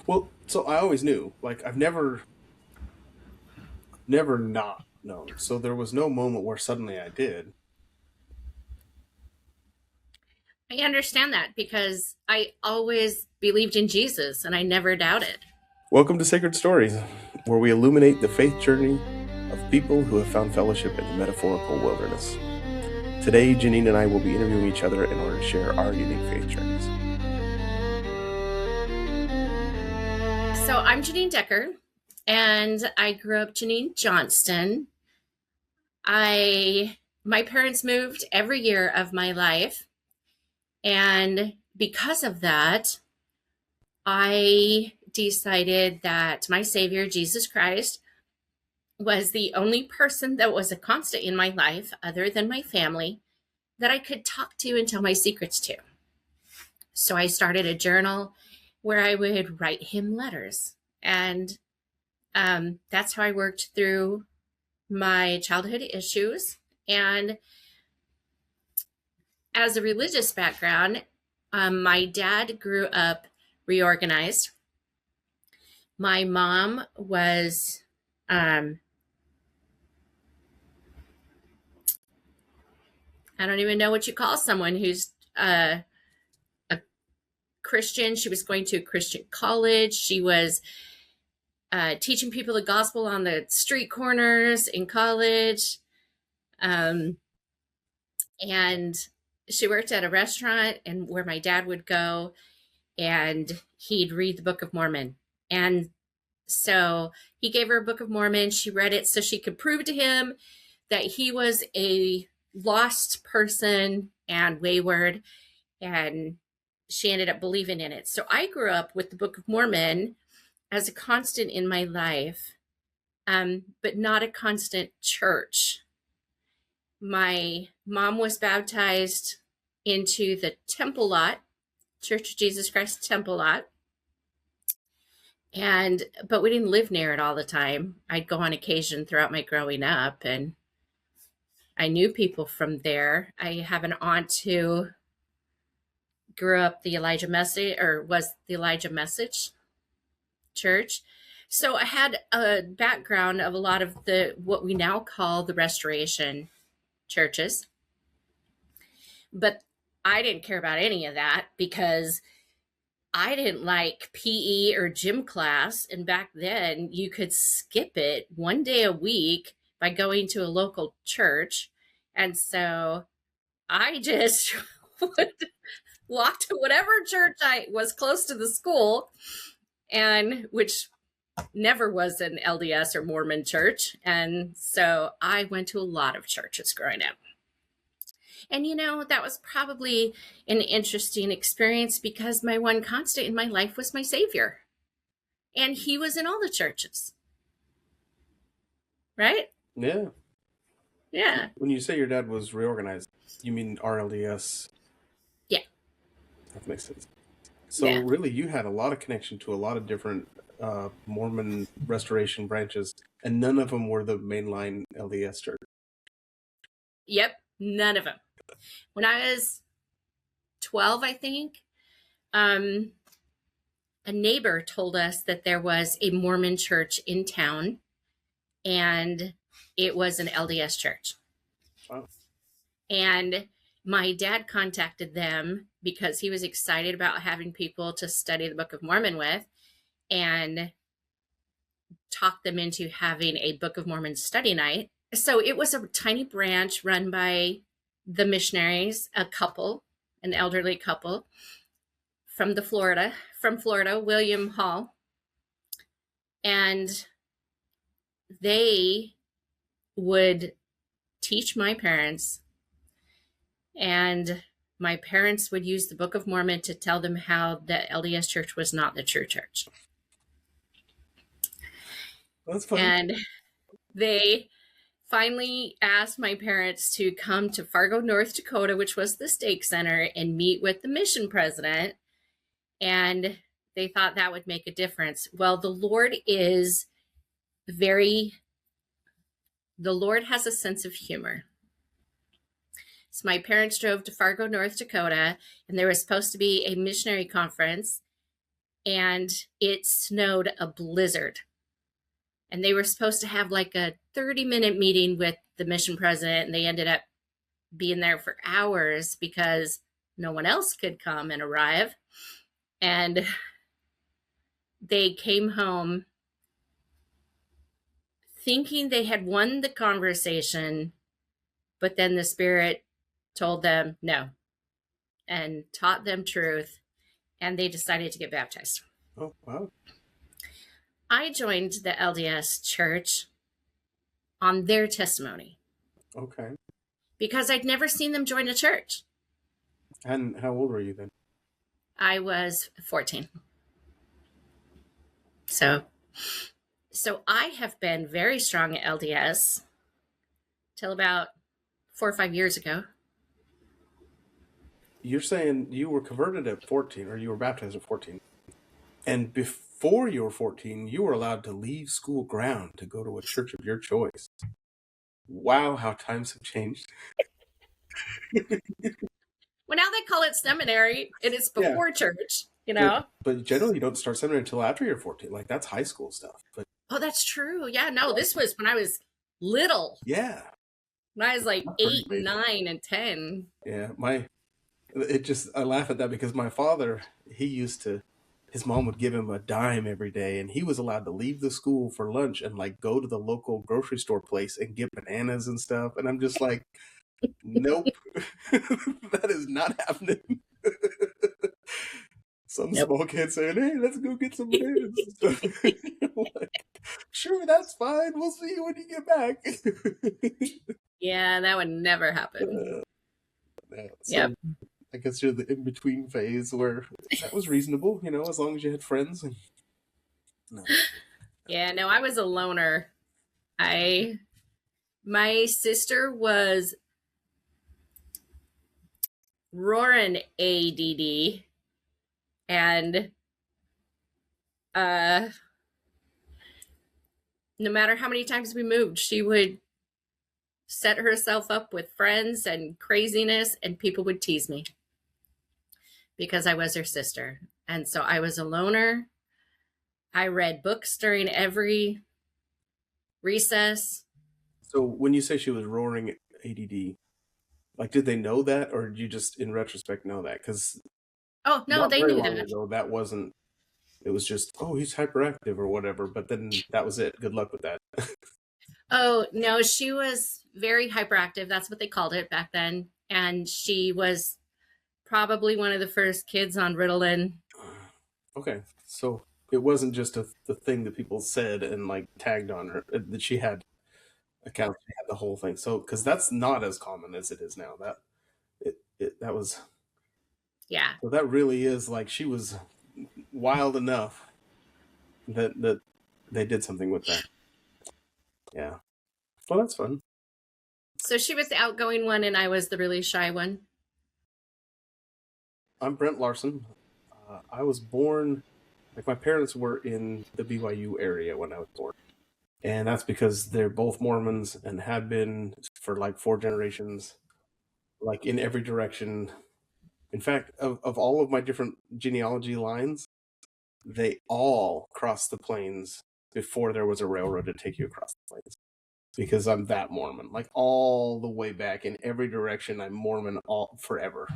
Well, so I always knew. Like I've never not known. So there was no moment where suddenly I did. I understand that because I always believed in Jesus and I never doubted. Welcome to Sacred Stories, where we illuminate the faith journey of people who have found fellowship in the metaphorical wilderness. Today, Janine and I will be interviewing each other in order to share our unique faith journeys. So I'm Janine Decker and I grew up Janine Johnston. My parents moved every year of my life, and because of that, I decided that my Savior, Jesus Christ, was the only person that was a constant in my life other than my family that I could talk to and tell my secrets to. So I started a journal where I would write him letters. And that's how I worked through my childhood issues. And as a religious background, my dad grew up reorganized. My mom was, I don't even know what you call someone who's a Christian. She was going to a Christian college. She was teaching people the gospel on the street corners in college. Um, and she worked at a restaurant and where my dad would go and he'd read the Book of Mormon. And so he gave her a Book of Mormon. She read it so she could prove to him that he was a lost person and wayward. And she ended up believing in it. So I grew up with the Book of Mormon as a constant in my life, but not a constant church. My mom was baptized into the Temple Lot, Church of Jesus Christ Temple Lot. But we didn't live near it all the time. I'd go on occasion throughout my growing up, and I knew people from there. I have an aunt who grew up the Elijah Message, or was the Elijah Message church. So I had a background of a lot of the what we now call the Restoration churches. But I didn't care about any of that because I didn't like PE or gym class. And back then, you could skip it one day a week by going to a local church. And so I just would walk to whatever church I was close to the school, and which never was an LDS or Mormon church. And so I went to a lot of churches growing up. And that was probably an interesting experience because my one constant in my life was my Savior. And he was in all the churches, right? Yeah. Yeah. When you say your dad was reorganized, you mean RLDS? Yeah. That makes sense. So Yeah. really, you had a lot of connection to a lot of different Mormon restoration branches, and none of them were the mainline LDS church. Yep. None of them. When I was 12, I think, um, a neighbor told us that there was a Mormon church in town and it was an LDS church. Wow. And my dad contacted them because he was excited about having people to study the Book of Mormon with and talked them into having a Book of Mormon study night. So it was a tiny branch run by the missionaries, an elderly couple from Florida, William Hall. And they would teach my parents, and my parents would use the Book of Mormon to tell them how the LDS church was not the true church. That's funny. And they finally asked my parents to come to Fargo, North Dakota, which was the stake center, and meet with the mission president. And they thought that would make a difference. Well, the Lord has a sense of humor. So my parents drove to Fargo, North Dakota, and there was supposed to be a missionary conference. and it snowed a blizzard. And they were supposed to have like a 30-minute meeting with the mission president, and they ended up being there for hours because no one else could come and arrive. And they came home thinking they had won the conversation, but then the Spirit told them no and taught them truth, and they decided to get baptized. Oh, wow. I joined the LDS church on their testimony Okay. because I'd never seen them join a church. And how old were you then? I was 14. So I have been very strong at LDS till about 4 or 5 years ago. You're saying you were converted at 14, or you were baptized at 14. And before you were 14, you were allowed to leave school ground to go to a church of your choice. Wow, how times have changed. Well, now they call it seminary, and it's before church, you know? But generally, you don't start seminary until after you're 14. Like, that's high school stuff. But Oh, that's true. Yeah, no, this was when I was little. yeah. When I was like That's pretty 8, amazing. 9, and 10. Yeah, I laugh at that because my father, his mom would give him a dime every day, and he was allowed to leave the school for lunch and like go to the local grocery store place and get bananas and stuff. And I'm just like, nope, that is not happening. Some small kid saying, "Hey, let's go get some bananas." Like, sure, that's fine. We'll see you when you get back. Yeah, that would never happen. So I guess you're the in-between phase where that was reasonable, as long as you had friends. No. Yeah, no, I was a loner. My sister was roaring ADD, and no matter how many times we moved, she would set herself up with friends and craziness, and people would tease me because I was her sister. And so I was a loner. I read books during every recess. So when you say she was roaring ADD, like, did they know that, or did you just, in retrospect, know that? Because oh no, they knew that. Ago, that wasn't. It was just, oh, he's hyperactive or whatever. But then that was it. Good luck with that. Oh no, she was very hyperactive. That's what they called it back then, and she was probably one of the first kids on Ritalin. Okay, so it wasn't just the thing that people said and like tagged on her, that she had accounts, she had the whole thing. So because that's not as common as it is now. That was So that really is like she was wild enough that they did something with that. Yeah, well, that's fun. So she was the outgoing one, and I was the really shy one. I'm Brent Larson. I was born, like, my parents were in the BYU area when I was born. And that's because they're both Mormons and had been for like 4 generations, like in every direction. In fact, of all of my different genealogy lines, they all crossed the plains before there was a railroad to take you across the plains. Because I'm that Mormon, like all the way back in every direction. I'm Mormon all forever.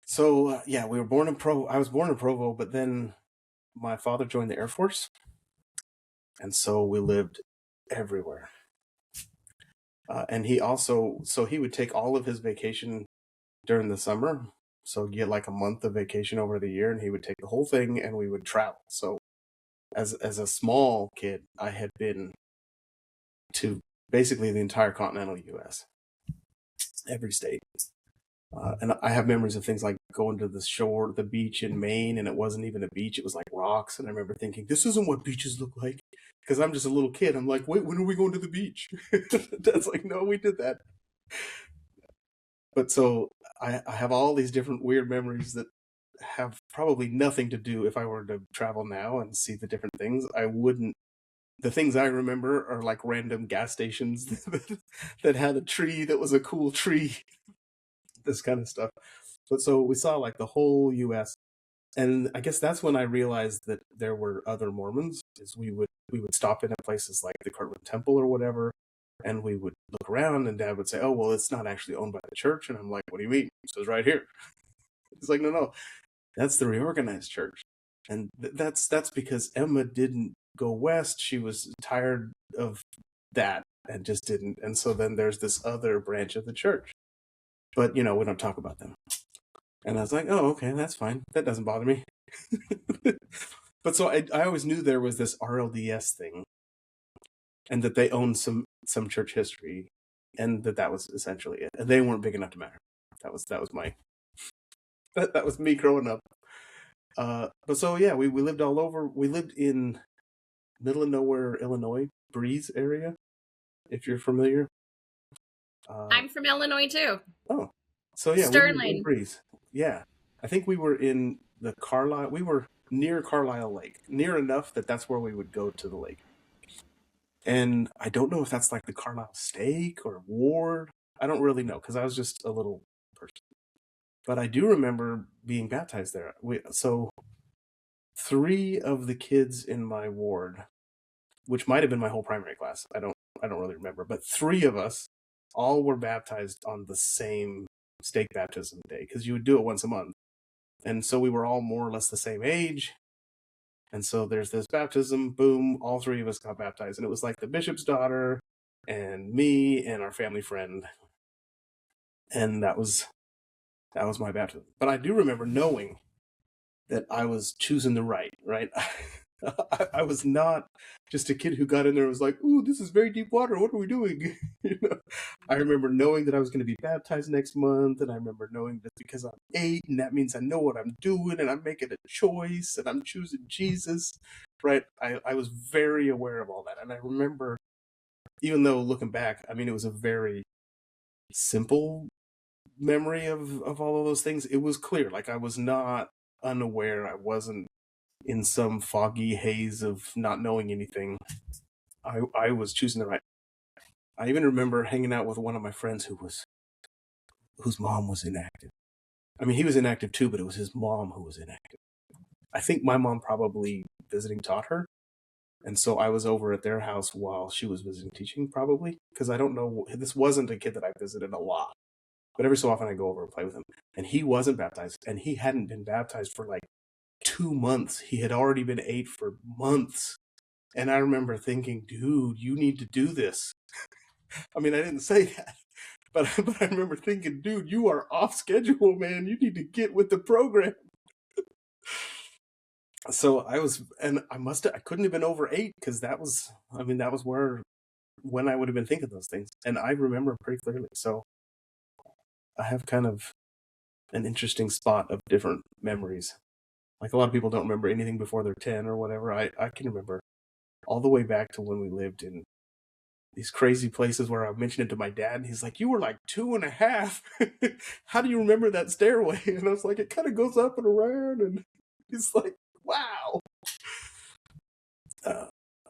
So yeah, we were born in I was born in Provo, but then my father joined the Air Force, and so we lived everywhere. And he also, so he would take all of his vacation during the summer. So get like a month of vacation over the year, and he would take the whole thing, and we would travel. So as a small kid, I had been to basically the entire continental U.S., every state. And I have memories of things like going to the beach in Maine, and it wasn't even a beach, it was like rocks. And I remember thinking, this isn't what beaches look like. Because I'm just a little kid. I'm like, wait, when are we going to the beach? Dad's like, no, we did that. But so I have all these different weird memories that have probably nothing to do. If I were to travel now and see the different things, I wouldn't. The things I remember are like random gas stations that had a tree that was a cool tree. This kind of stuff. But so we saw like the whole U.S. And I guess that's when I realized that there were other Mormons. Is we would stop in at places like the Kirtland Temple or whatever, and we would look around, and Dad would say, "Oh, well, it's not actually owned by the church," and I'm like, "What do you mean? It says right here." He's like, "No, no, that's the reorganized church," and that's because Emma didn't go west. She was tired of that and just didn't. And so then there's this other branch of the church, but we don't talk about them. And I was like, oh, okay, that's fine. That doesn't bother me. But so I always knew there was this RLDS thing, and that they owned some church history, and that was essentially it. And they weren't big enough to matter. That was my that was me growing up. But so yeah, we lived all over. We lived in middle of nowhere, Illinois, Breeze area, if you're familiar. I'm from Illinois too. Oh, so yeah, we were in Sterling. Breeze. Yeah, I think we were in the Carlisle. We were near Carlisle Lake, near enough that that's where we would go to the lake. And I don't know if that's like the Carlisle Stake or Ward. I don't really know because I was just a little person. But I do remember being baptized there. So 3 of the kids in my ward, which might have been my whole primary class, I don't really remember, but 3 of us all were baptized on the same stake baptism day because you would do it once a month. And so we were all more or less the same age. And so there's this baptism, boom, all 3 of us got baptized. And it was like the bishop's daughter and me and our family friend. And that was my baptism. But I do remember knowing that I was choosing the right? I was not just a kid who got in there and was like, ooh, this is very deep water. What are we doing? I remember knowing that I was going to be baptized next month. And I remember knowing that because I'm 8 and that means I know what I'm doing and I'm making a choice and I'm choosing Jesus, right? I was very aware of all that. And I remember, even though looking back, I mean, it was a very simple memory of all of those things. It was clear. Like I was not unaware. I wasn't in some foggy haze of not knowing anything. I was choosing the right. I even remember hanging out with one of my friends whose mom was inactive. I mean, he was inactive too, but it was his mom who was inactive. I think my mom probably visiting taught her. And so I was over at their house while she was visiting teaching, probably. Because I don't know, this wasn't a kid that I visited a lot. But every so often I go over and play with him. And he wasn't baptized. And he hadn't been baptized for like 2 months. He had already been 8 for months. And I remember thinking, dude, you need to do this. I mean, I didn't say that. But I remember thinking, dude, you are off schedule, man. You need to get with the program. So I was, and I couldn't have been over 8 because that was when I would have been thinking those things. And I remember pretty clearly. So I have kind of an interesting spot of different memories. Like a lot of people don't remember anything before they're 10 or whatever. I can remember all the way back to when we lived in these crazy places where I mentioned it to my dad, and he's like, "You were like 2.5. How do you remember that stairway?" And I was like, "It kind of goes up and around." And he's like, "Wow."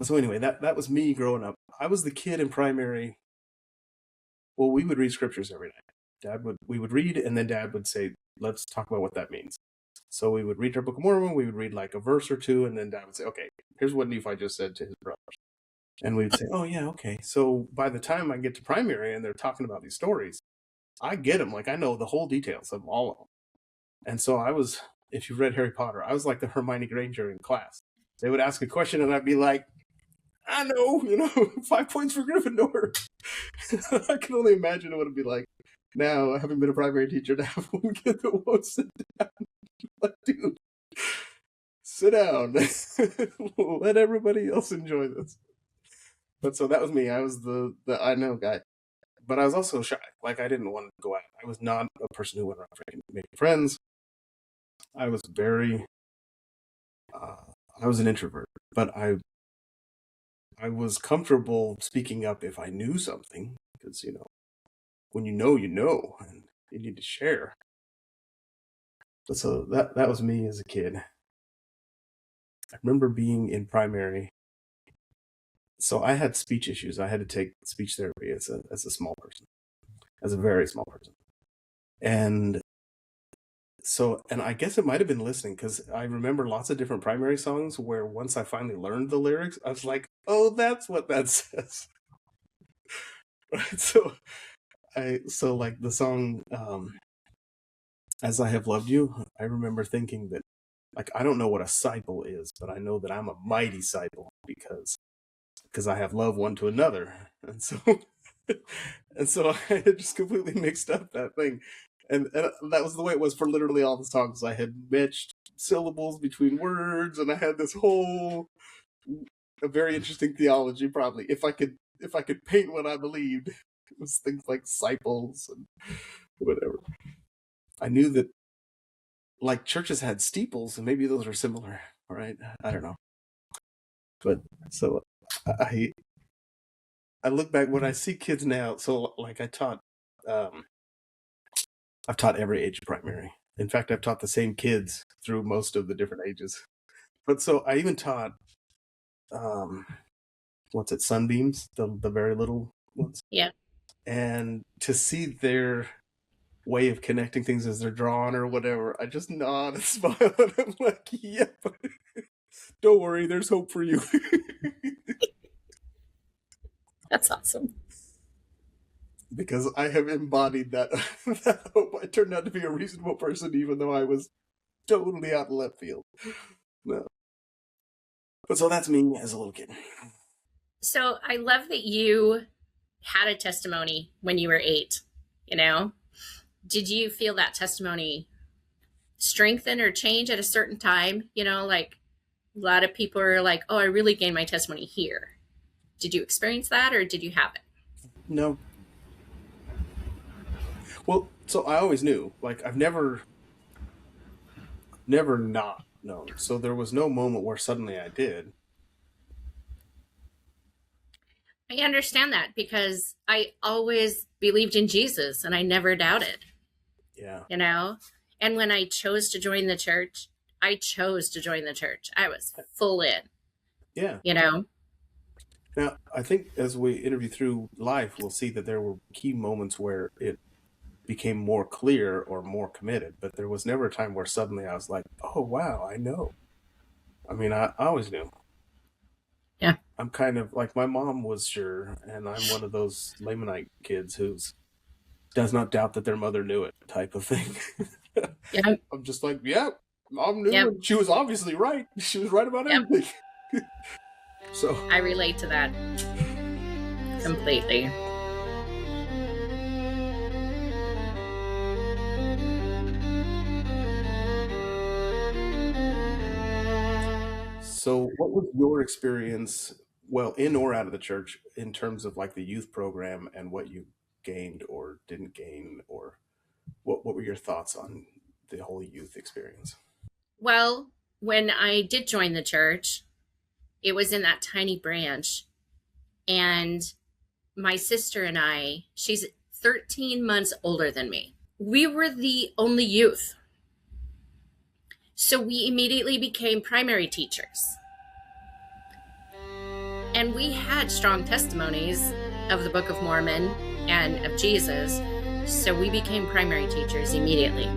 So anyway, that was me growing up. I was the kid in primary. Well, we would read scriptures every night. We would read, and then Dad would say, "Let's talk about what that means." So we would read our Book of Mormon. We would read like a verse or two, and then Dad would say, "Okay, here's what Nephi just said to his brothers." And we'd say, oh, yeah, okay. So by the time I get to primary and they're talking about these stories, I get them. Like I know the whole details of all of them. And so if you've read Harry Potter, I was like the Hermione Granger in class. They would ask a question and I'd be like, I know, 5 points for Gryffindor. I can only imagine what it'd be like now, having been a primary teacher, to have one kid that won't sit down. Like, dude, sit down. Let everybody else enjoy this. But so that was me. I was the I know guy. But I was also shy. Like I didn't want to go out. I was not a person who went around making friends. I was very I was an introvert, but I was comfortable speaking up if I knew something because when you know, and you need to share. But so that was me as a kid. I remember being in primary. So I had speech issues. I had to take speech therapy as a small person, as a very small person. And So, and I guess it might have been listening because I remember lots of different primary songs where once I finally learned the lyrics, I was like, "Oh, that's what that says." Right? So like the song "As I Have Loved You," I remember thinking that, like, I don't know what a disciple is, but I know that I'm a mighty disciple because I have love one to another, and so and so I had just completely mixed up that thing, and that was the way it was for literally all the songs. I had matched syllables between words, and I had this whole a very interesting theology. Probably, if I could paint what I believed, it was things like disciples and whatever. I knew that like churches had steeples, and maybe those are similar, right? I don't know, but so I I look back when I see kids now. So like um, I've taught every age of primary. In fact, I've taught the same kids through most of the different ages. But so I even taught um, what's it, sunbeams, the very little ones, Yeah. and to see their way of connecting things as they're drawn or whatever, I just nod and smile, and I'm like, "Yep, don't worry, there's hope for you." That's awesome. Because I have embodied that that hope. I turned out to be a reasonable person, even though I was totally out of left field. No. But so that's me as a little kid. So I love that you had a testimony when you were 8, you know? Did you feel that testimony strengthen or change at a certain time? Like a lot of people are like, oh, I really gained my testimony here. Did you experience that or did you have it? No. Well, so I always knew. Like I've never not known. So there was no moment where suddenly I did. I understand that because I always believed in Jesus and I never doubted, Yeah. you know? And when I chose to join the church, I chose to join the church. I was full in, Yeah. you know? Now, I think as we interview through life, we'll see that there were key moments where it became more clear or more committed, but there was never a time where suddenly I was like, "Oh, wow, I know." I mean, I always knew. Yeah. I'm kind of like my mom was sure, and I'm one of those Lamanite kids who's does not doubt that their mother knew it type of thing. Yep. I'm just like, yeah, mom knew, Yep. and she was obviously right. She was right about Yep. everything. So I relate to that completely. so what was your experience, well, in or out of the church, in terms of like the youth program and what you gained or didn't gain, or what were your thoughts on the whole youth experience? Well, when I did join the church, it was in that tiny branch. And my sister and I, she's 13 months older than me. We were the only youth. So we immediately became primary teachers. And we had strong testimonies of the Book of Mormon and of Jesus. So we became primary teachers immediately.